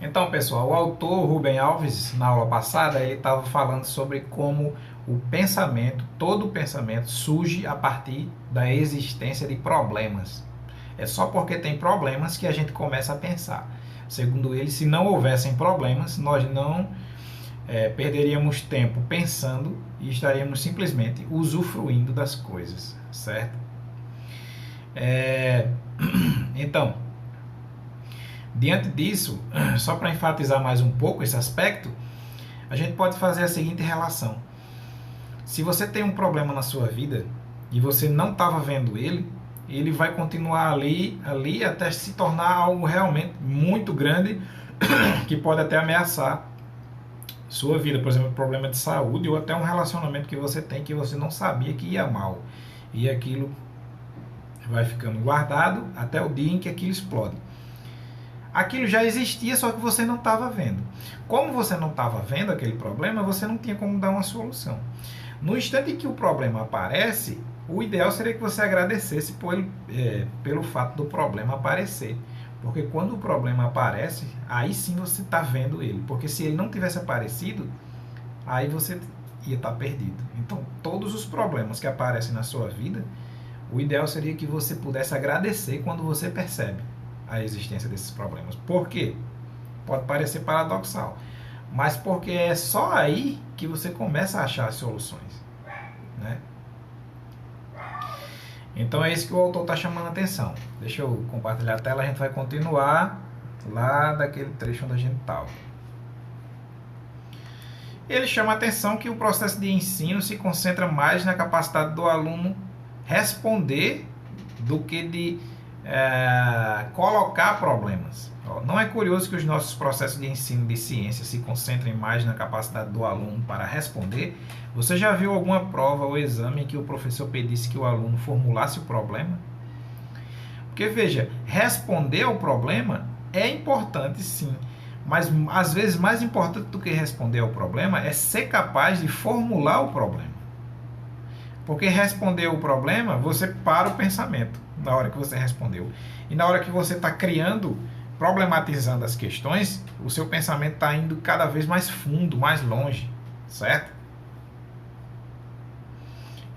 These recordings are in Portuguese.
Então, pessoal, o autor Rubem Alves, na aula passada, ele estava falando sobre como o pensamento, todo o pensamento, surge a partir da existência de problemas. É só porque tem problemas que a gente começa a pensar. Segundo ele, se não houvessem problemas, nós não perderíamos tempo pensando e estaríamos simplesmente usufruindo das coisas, certo? É... Então, diante disso, só para enfatizar mais um pouco esse aspecto, a gente pode fazer a seguinte relação. Se você tem um problema na sua vida e você não estava vendo ele, ele vai continuar ali até se tornar algo realmente muito grande que pode até ameaçar sua vida, por exemplo, problema de saúde ou até um relacionamento que você tem que você não sabia que ia mal. E aquilo vai ficando guardado até o dia em que aquilo explode. Aquilo já existia, só que você não estava vendo. Como você não estava vendo aquele problema, você não tinha como dar uma solução. No instante em que o problema aparece, o ideal seria que você agradecesse pelo fato do problema aparecer. Porque quando o problema aparece, aí sim você está vendo ele. Porque se ele não tivesse aparecido, aí você ia estar perdido. Então, todos os problemas que aparecem na sua vida, o ideal seria que você pudesse agradecer quando você percebe a existência desses problemas. Por quê? Pode parecer paradoxal, mas porque é só aí que você começa a achar as soluções, né? Então é isso que o autor está chamando a atenção. Deixa eu compartilhar a tela, a gente vai continuar lá daquele trecho onde a gente estava. Ele chama a atenção que o processo de ensino se concentra mais na capacidade do aluno responder do que de colocar problemas. Não é curioso que os nossos processos de ensino de ciência se concentrem mais na capacidade do aluno para responder? Você já viu alguma prova ou exame em que o professor pedisse que o aluno formulasse o problema? Porque veja, responder ao problema é importante sim, mas às vezes mais importante do que responder ao problema é ser capaz de formular o problema. Porque responder o problema, você para o pensamento na hora que você respondeu. E na hora que você está criando, problematizando as questões, o seu pensamento está indo cada vez mais fundo, mais longe, certo?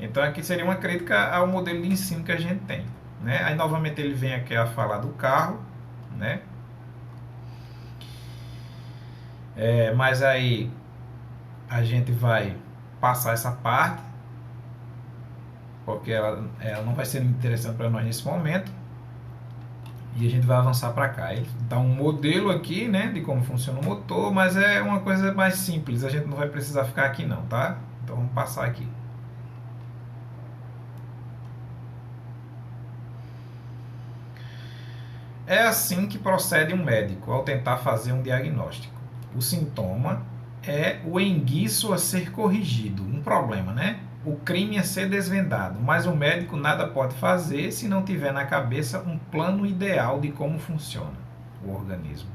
Então aqui seria uma crítica ao modelo de ensino que a gente tem, né? Aí novamente ele vem aqui a falar do carro, né? Mas aí a gente vai passar essa parte, porque ela não vai ser interessante para nós nesse momento, e a gente vai avançar para cá. Ele dá um modelo aqui, né, de como funciona o motor, mas é uma coisa mais simples, a gente não vai precisar ficar aqui não, tá? Então vamos passar aqui. É assim que procede um médico ao tentar fazer um diagnóstico. O sintoma é o enguiço a ser corrigido, um problema, né? O crime a ser desvendado, mas o médico nada pode fazer se não tiver na cabeça um plano ideal de como funciona o organismo.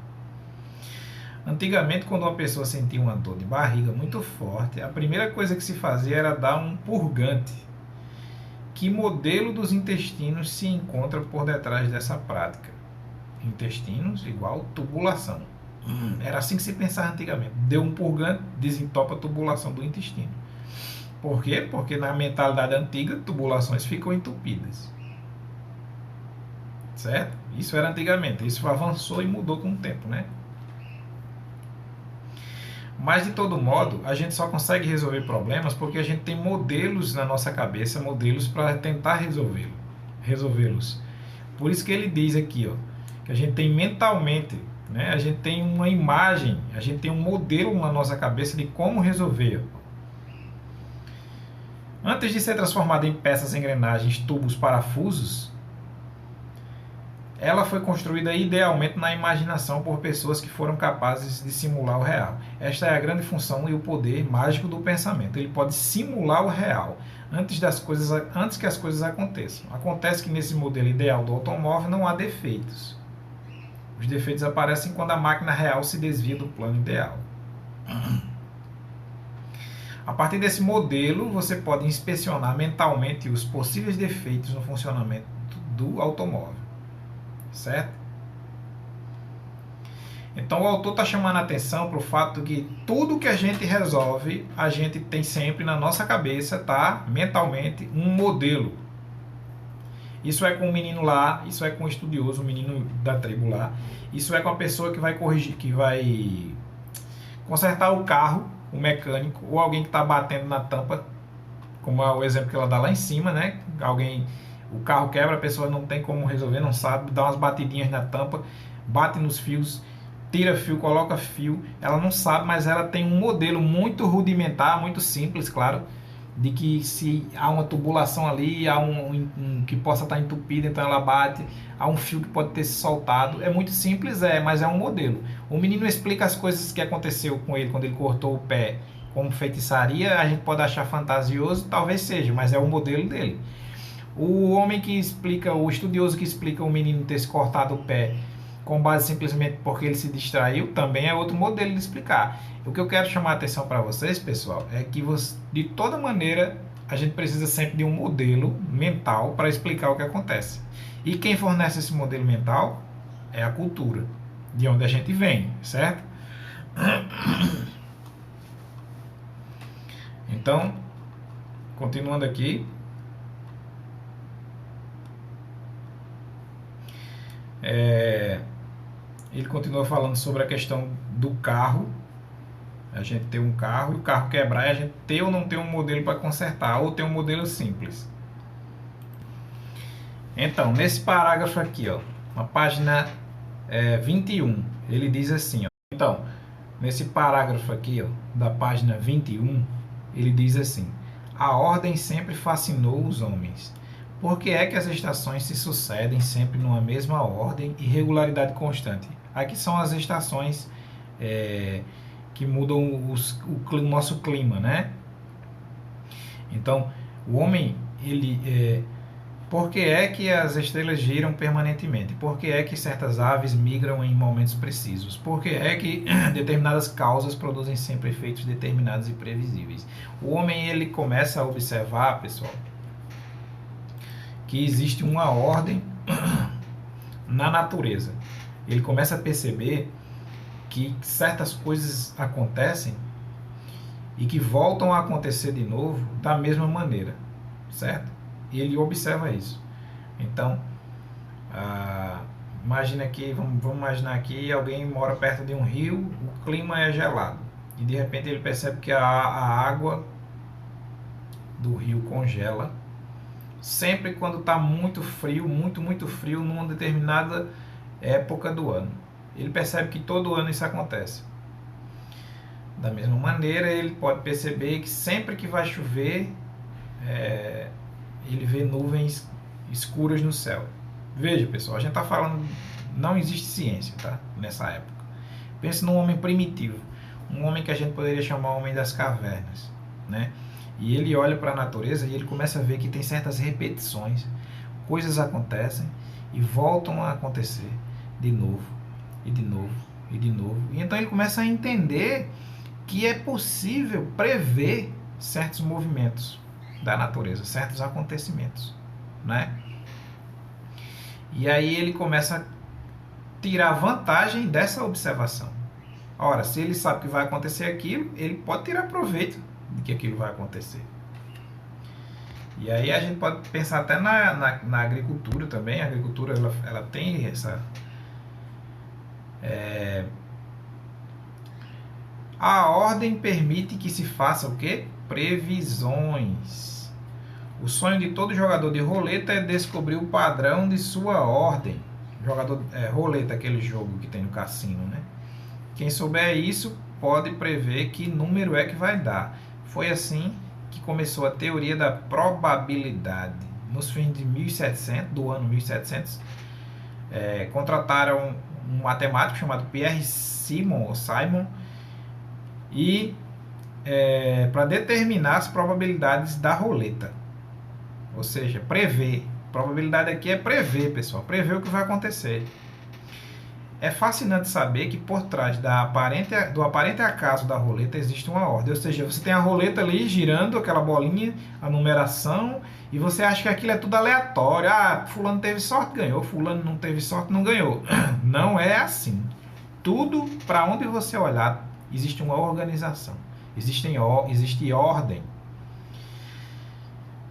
Antigamente, quando uma pessoa sentia uma dor de barriga muito forte, a primeira coisa que se fazia era dar um purgante. Que modelo dos intestinos se encontra por detrás dessa prática? Intestinos igual tubulação. Era assim que se pensava antigamente. Deu um purgante, desentopa a tubulação do intestino. Por quê? Porque na mentalidade antiga, tubulações ficam entupidas. Certo? Isso era antigamente. Isso avançou e mudou com o tempo, né? Mas, de todo modo, a gente só consegue resolver problemas porque a gente tem modelos na nossa cabeça, modelos para tentar resolvê-los. Por isso que ele diz aqui, ó, que a gente tem mentalmente, né? A gente tem uma imagem, a gente tem um modelo na nossa cabeça de como resolver. Antes de ser transformada em peças, engrenagens, tubos, parafusos, ela foi construída idealmente na imaginação por pessoas que foram capazes de simular o real. Esta é a grande função e o poder mágico do pensamento. Ele pode simular o real antes que as coisas aconteçam. Acontece que nesse modelo ideal do automóvel não há defeitos. Os defeitos aparecem quando a máquina real se desvia do plano ideal. A partir desse modelo, você pode inspecionar mentalmente os possíveis defeitos no funcionamento do automóvel. Certo? Então o autor está chamando a atenção para o fato que tudo que a gente resolve, a gente tem sempre na nossa cabeça, tá? Mentalmente, um modelo. Isso é com o menino lá, isso é com o estudioso, o menino da tribo lá. Isso é com a pessoa que vai corrigir, que vai consertar o carro, o mecânico, ou alguém que está batendo na tampa, como é o exemplo que ela dá lá em cima, né? Alguém, o carro quebra, a pessoa não tem como resolver, não sabe, dá umas batidinhas na tampa, bate nos fios, tira fio, coloca fio, ela não sabe, mas ela tem um modelo muito rudimentar, muito simples, claro, de que se há uma tubulação ali, há um que possa estar entupido, então ela bate, há um fio que pode ter se soltado. É muito simples, mas é um modelo. O menino explica as coisas que aconteceu com ele quando ele cortou o pé como feitiçaria, a gente pode achar fantasioso, talvez seja, mas é o modelo dele. O homem que explica, o estudioso que explica o menino ter se cortado o pé com base simplesmente porque ele se distraiu, também é outro modelo de explicar. O que eu quero chamar a atenção para vocês, pessoal, é que de toda maneira a gente precisa sempre de um modelo mental para explicar o que acontece. E quem fornece esse modelo mental é a cultura, de onde a gente vem, certo? Então, continuando aqui, ele continua falando sobre a questão do carro, a gente ter um carro e o carro quebrar, e a gente ter ou não ter um modelo para consertar, ou ter um modelo simples. Então, nesse parágrafo aqui, ó, na página 21, ele diz assim, ó, então, nesse parágrafo aqui, ó, da página 21, ele diz assim: a ordem sempre fascinou os homens. Por que é que as estações se sucedem sempre numa mesma ordem e regularidade constante? Aqui são as estações que mudam o nosso clima, né? Então, o homem, ele... por que é que as estrelas giram permanentemente? Por que é que certas aves migram em momentos precisos? Por que é que determinadas causas produzem sempre efeitos determinados e previsíveis? O homem, ele começa a observar, pessoal, que existe uma ordem na natureza. Ele começa a perceber que certas coisas acontecem e que voltam a acontecer de novo da mesma maneira, certo? E ele observa isso. Então, imagina aqui, vamos imaginar aqui, alguém mora perto de um rio, o clima é gelado, e de repente ele percebe que a água do rio congela, sempre quando está muito frio, muito frio, numa determinada época do ano. Ele percebe que todo ano isso acontece. Da mesma maneira, ele pode perceber que sempre que vai chover, ele vê nuvens escuras no céu. Veja, pessoal, a gente está falando, não existe ciência, tá? Nessa época. Pense num homem primitivo, um homem que a gente poderia chamar homem das cavernas, né? E ele olha para a natureza e ele começa a ver que tem certas repetições, coisas acontecem e voltam a acontecer de novo, e de novo, e de novo. E então ele começa a entender que é possível prever certos movimentos da natureza, certos acontecimentos, né? E aí ele começa a tirar vantagem dessa observação. Ora, se ele sabe que vai acontecer aquilo, ele pode tirar proveito de que aquilo vai acontecer. E aí a gente pode pensar até na agricultura também. A agricultura ela tem essa... A ordem permite que se faça o quê? Previsões. O sonho de todo jogador de roleta é descobrir o padrão de sua ordem. Roleta, aquele jogo que tem no cassino, né? Quem souber isso pode prever que número é que vai dar. Foi assim que começou a teoria da probabilidade. Nos fins de 1700, do ano 1700, contrataram um matemático chamado Pierre Simon, e para determinar as probabilidades da roleta. Ou seja, prever. Probabilidade aqui é prever, pessoal. Prever o que vai acontecer. É fascinante saber que por trás do aparente acaso da roleta existe uma ordem. Ou seja, você tem a roleta ali girando, aquela bolinha, a numeração, e você acha que aquilo é tudo aleatório. Ah, fulano teve sorte, ganhou. Fulano não teve sorte, não ganhou. Não é assim. tudo, para onde você olhar, existe uma organização. Existe ordem,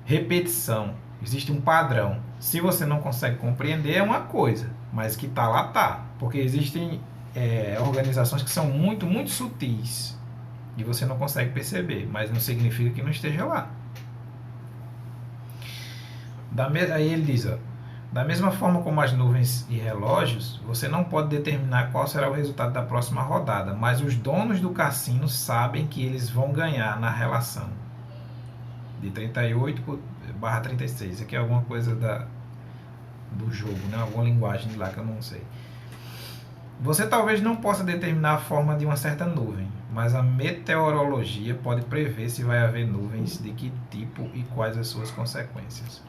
repetição, existe um padrão. Se você não consegue compreender, é uma coisa, mas que tá lá, tá. Porque existem organizações que são muito, muito sutis e você não consegue perceber, mas não significa que não esteja lá. Aí ele diz, ó, da mesma forma como as nuvens e relógios, você não pode determinar qual será o resultado da próxima rodada, mas os donos do cassino sabem que eles vão ganhar na relação. De 38/36. Aqui é alguma coisa do jogo, né? Alguma linguagem de lá que eu não sei. Você talvez não possa determinar a forma de uma certa nuvem, mas a meteorologia pode prever se vai haver nuvens, de que tipo e quais as suas consequências.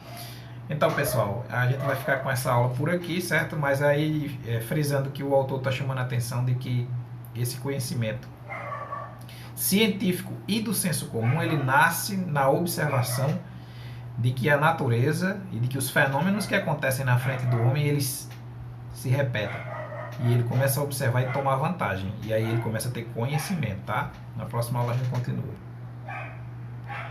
Então, pessoal, a gente vai ficar com essa aula por aqui, certo? Mas aí, frisando que o autor está chamando a atenção de que esse conhecimento científico e do senso comum, ele nasce na observação de que a natureza e de que os fenômenos que acontecem na frente do homem, eles se repetem. E ele começa a observar e tomar vantagem. E aí ele começa a ter conhecimento, tá? Na próxima aula a gente continua.